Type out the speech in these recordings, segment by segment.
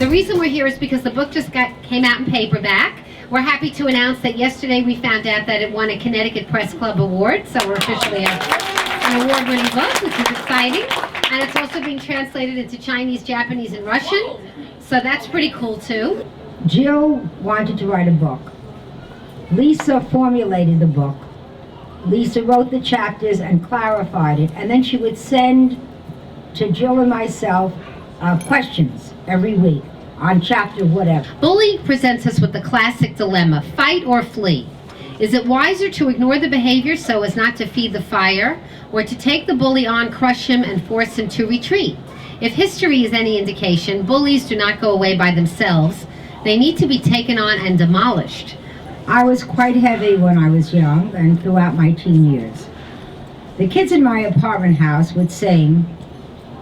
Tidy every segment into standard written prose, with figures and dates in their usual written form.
The reason we're here is because the book just came out in paperback. We're happy to announce that yesterday we found out that it won a Connecticut Press Club award, so we're officially an award-winning book, which is exciting. And it's also being translated into Chinese, Japanese, and Russian, so that's pretty cool too. Jill wanted to write a book. Lisa formulated the book. Lisa wrote the chapters and clarified it, and then she would send to Jill and myself questions every week on chapter whatever. Bullying presents us with the classic dilemma, fight or flee. Is it wiser to ignore the behavior so as not to feed the fire, or to take the bully on, crush him, and force him to retreat? If history is any indication, bullies do not go away by themselves. They need to be taken on and demolished. I was quite heavy when I was young and throughout my teen years. The kids in my apartment house would sing,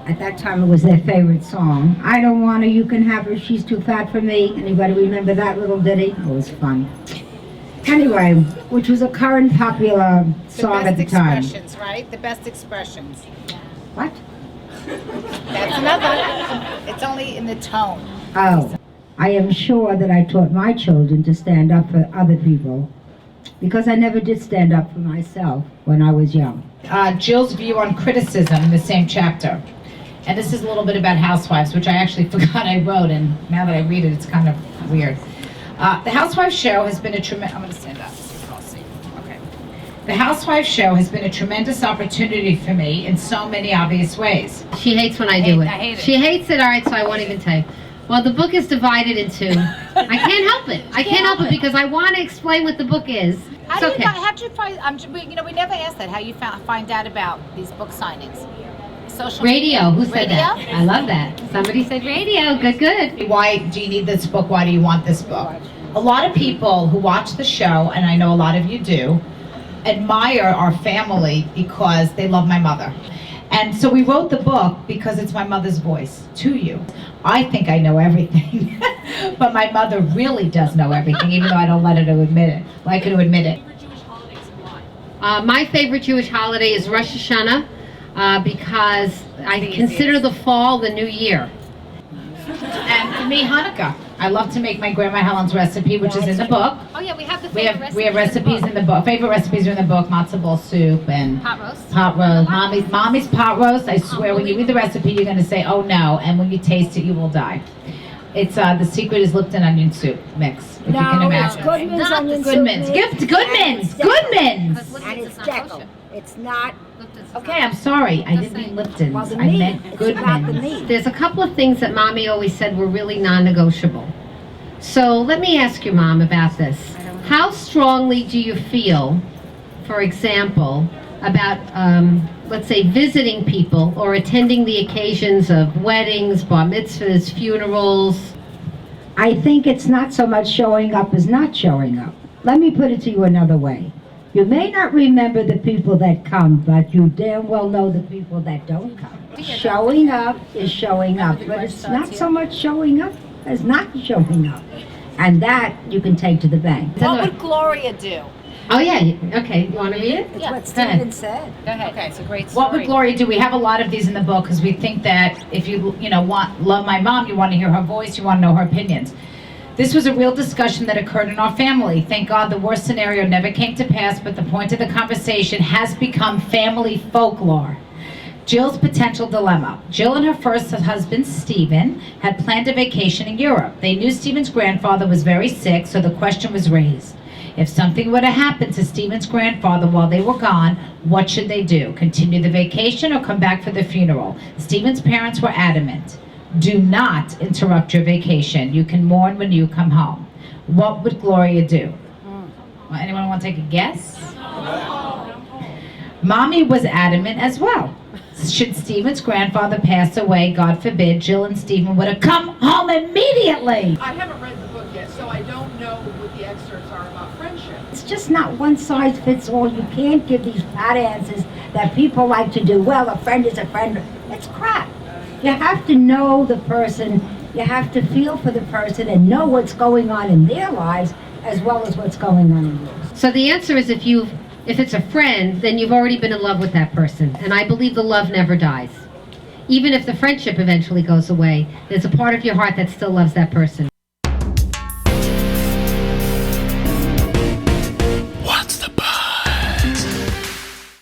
at that time it was their favorite song, "I don't want her, you can have her, she's too fat for me." Anybody remember that little ditty? It was fun. Anyway, which was a current popular song at the time. The best expressions, right? The best expressions. What? That's another. It's only in the tone. Oh, I am sure that I taught my children to stand up for other people, because I never did stand up for myself when I was young. Jill's view on criticism in the same chapter. And this is a little bit about housewives, which I actually forgot I wrote, and now that I read it, it's kind of weird. The Housewives show has been a tremendous... I'm going to stand up so you can all see. Okay. The Housewives show has been a tremendous opportunity for me in so many obvious ways. She hates when I do it. I hate it. She hates it, all right, so I won't even tell you. Well, the book is divided into... I can't help it. I can't help it because I want to explain what the book is. How It's do okay. how'd you find? We never asked that. How you find out about these book signings? Social Radio. media? Who said Radio? that? I love that. Somebody said radio. Good, good. Why do you need this book? Why do you want this book? A lot of people who watch the show, and I know a lot of you do, admire our family because they love my mother. And so we wrote the book because it's my mother's voice to you. I think I know everything, but my mother really does know everything, even though I don't let her to admit it. Like her to admit it. My favorite Jewish holiday is Rosh Hashanah because I consider the fall the new year. And for me, Hanukkah. I love to make my Grandma Helen's recipe, which is in the book. Oh yeah, we have the We have recipes in the book. Favorite recipes are in the book: matzo ball soup and Pot roast. pot roast. Mommy's pot roast. I swear, when you read the recipe, you're going to say, "Oh no!" And when you taste it, you will die. It's the secret is Lipton onion soup mix. If you can imagine. it's Goodman's onion soup. Goodman's. Goodman's. Goodman's. And it's Deckle. It's not... Okay, I'm sorry. I didn't mean Lipton's. Well, the I meat. meant It's about the Goodman's. meat. There's a couple of things that Mommy always said were really non-negotiable. So let me ask you, Mom, about this. How strongly do you feel, for example, about, let's say, visiting people or attending the occasions of weddings, bar mitzvahs, funerals? I think it's not so much showing up as not showing up. Let me put it to you another way. You may not remember the people that come, but you damn well know the people that don't come. Showing up is showing up, but it's not so much showing up as not showing up. And that you can take to the bank. What would Gloria do? Oh, yeah. Okay. You want to read it? Yeah. What Go ahead. Stephen said. Go ahead. Okay, it's a great story. What would Gloria do? We have a lot of these in the book because we think that if you love my mom, you want to hear her voice, you want to know her opinions. This was a real discussion that occurred in our family. Thank God the worst scenario never came to pass, but the point of the conversation has become family folklore. Jill's potential dilemma. Jill and her first husband, Stephen, had planned a vacation in Europe. They knew Stephen's grandfather was very sick, so the question was raised. If something were to happen to Stephen's grandfather while they were gone, what should they do? Continue the vacation or come back for the funeral? Stephen's parents were adamant. Do not interrupt your vacation. You can mourn when you come home. What would Gloria do? Well, anyone want to take a guess? Mommy was adamant as well. Should Stephen's grandfather pass away, God forbid, Jill and Stephen would have come home immediately. I haven't read the book yet, so I don't know what the excerpts are about friendship. It's just not one size fits all. You can't give these pat answers that people like to do. Well, a friend is a friend. It's crap. You have to know the person. You have to feel for the person and know what's going on in their lives as well as what's going on in yours. So the answer is if it's a friend, then you've already been in love with that person. And I believe the love never dies. even if the friendship eventually goes away, there's a part of your heart that still loves that person.